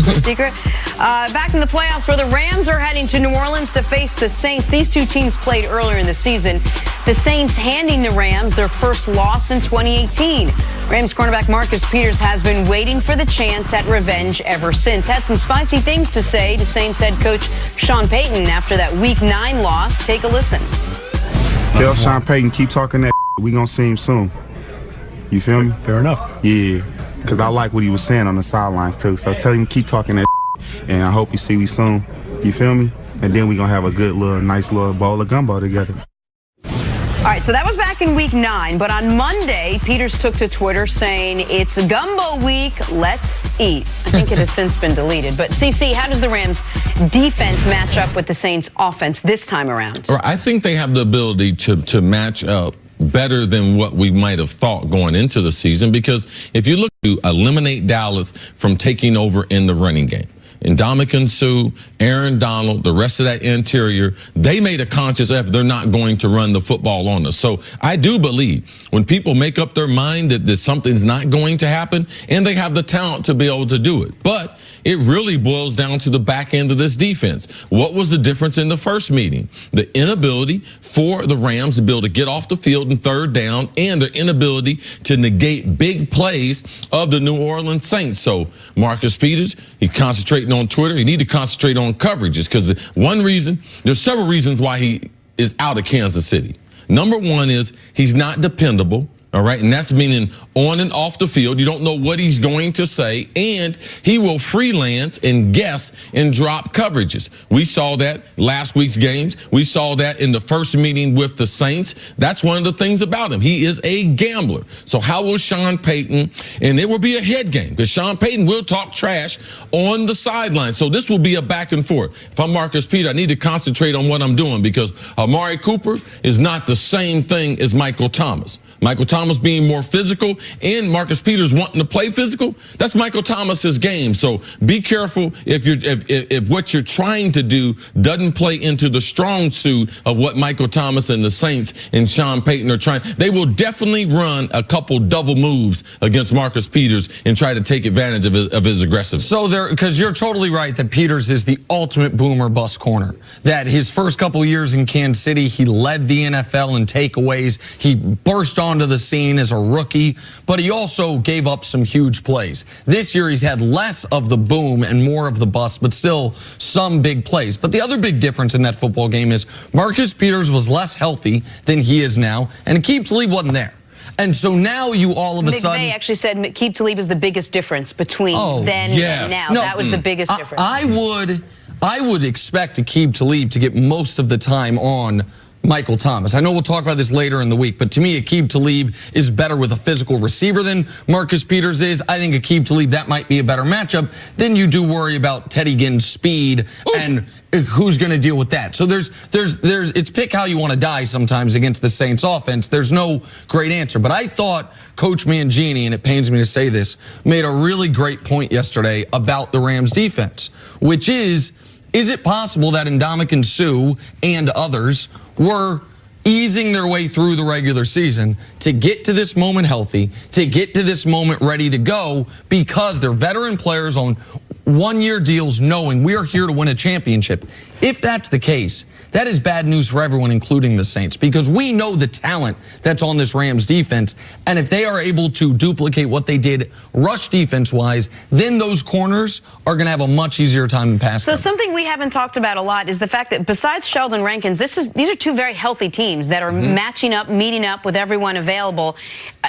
No secret. Back in the playoffs where the Rams are heading to New Orleans to face the Saints. These two teams played earlier in the season. The Saints handing the Rams their first loss in 2018. Rams cornerback Marcus Peters has been waiting for the chance at revenge ever since. Had some spicy things to say to Saints head coach Sean Payton after that Week 9 loss. Take a listen. Tell Sean Payton, keep talking that we gonna see him soon. You feel me? Fair enough. Yeah, because I like what he was saying on the sidelines too. So tell him keep talking that and I hope you see me soon. You feel me? And then we gonna have a good little, nice little bowl of gumbo together. All right, so that was back in Week 9, but on Monday, Peters took to Twitter saying, it's Gumbo Week, let's eat. I think it has since been deleted. But, CC, how does the Rams' defense match up with the Saints' offense this time around? I think they have the ability to match up better than what we might have thought going into the season, because if you look to eliminate Dallas from taking over in the running game, Ndamukong Suh, Aaron Donald, the rest of that interior, they made a conscious effort. They're not going to run the football on us. So I do believe when people make up their mind that something's not going to happen, and they have the talent to be able to do it. But it really boils down to the back end of this defense. What was the difference in the first meeting? The inability for the Rams to be able to get off the field in third down, and the inability to negate big plays of the New Orleans Saints. So Marcus Peters, he's concentrating on Twitter. You need to concentrate on coverages, because one reason, there's several reasons why he is out of Kansas City. Number one is he's not dependable. All right, and that's meaning on and off the field. You don't know what he's going to say, and he will freelance and guess and drop coverages. We saw that last week's games. We saw that in the first meeting with the Saints. That's one of the things about him. He is a gambler. So how will Sean Payton, and it will be a head game, because Sean Payton will talk trash on the sideline. So this will be a back and forth. If I'm Marcus Peters, I need to concentrate on what I'm doing, because Amari Cooper is not the same thing as Michael Thomas. Michael Thomas being more physical and Marcus Peters wanting to play physical, that's Michael Thomas's game. So be careful if what you're trying to do doesn't play into the strong suit of what Michael Thomas and the Saints and Sean Payton are trying. They will definitely run a couple double moves against Marcus Peters and try to take advantage of his aggressiveness. So because you're totally right that Peters is the ultimate boomer bust corner. That his first couple years in Kansas City, he led the NFL in takeaways. He burst onto the scene as a rookie, but he also gave up some huge plays. This year, he's had less of the boom and more of the bust, but still some big plays. But the other big difference in that football game is Marcus Peters was less healthy than he is now, and Aqib Talib wasn't there. And so now you all of a sudden... McVay actually said Aqib Talib is the biggest difference between then and now. No, that was the biggest difference. I would expect Aqib Talib to get most of the time on Michael Thomas. I know we'll talk about this later in the week, but to me, Aqib Talib is better with a physical receiver than Marcus Peters is. I think Aqib Talib, that might be a better matchup. Then you do worry about Teddy Ginn's speed and who's going to deal with that. So it's pick how you want to die sometimes against the Saints offense. There's no great answer. But I thought Coach Mangini, and it pains me to say this, made a really great point yesterday about the Rams defense, which is it possible that Ndamukong Suh and others were easing their way through the regular season to get to this moment healthy, to get to this moment ready to go, because they're veteran players on one-year deals knowing we are here to win a championship? If that's the case, that is bad news for everyone, including the Saints, because we know the talent that's on this Rams defense, and if they are able to duplicate what they did rush defense-wise, then those corners are going to have a much easier time in passing. So something we haven't talked about a lot is the fact that besides Sheldon Rankins, these are two very healthy teams that are matching up, meeting up with everyone available.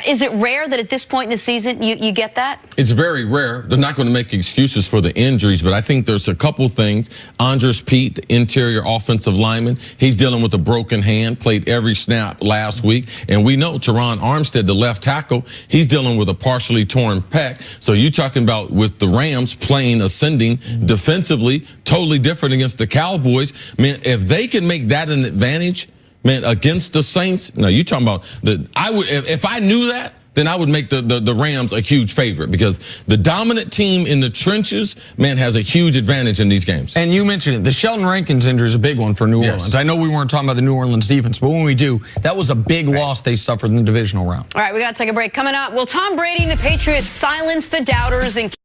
Is it rare that at this point in the season you get that? It's very rare. They're not going to make excuses for the injuries, but I think there's a couple things. Andres Pete, the interior offensive lineman, he's dealing with a broken hand, played every snap last week. And we know Teron Armstead, the left tackle, he's dealing with a partially torn pec. So you're talking about with the Rams playing ascending defensively, totally different against the Cowboys. Man, if they can make that an advantage, man, against the Saints, now you're talking about if I knew that, then I would make the Rams a huge favorite, because the dominant team in the trenches, man, has a huge advantage in these games. And you mentioned it. The Sheldon Rankins injury is a big one for New Orleans. I know we weren't talking about the New Orleans defense, but when we do, that was a big loss they suffered in the divisional round. All right, we got to take a break. Coming up, will Tom Brady and the Patriots silence the doubters and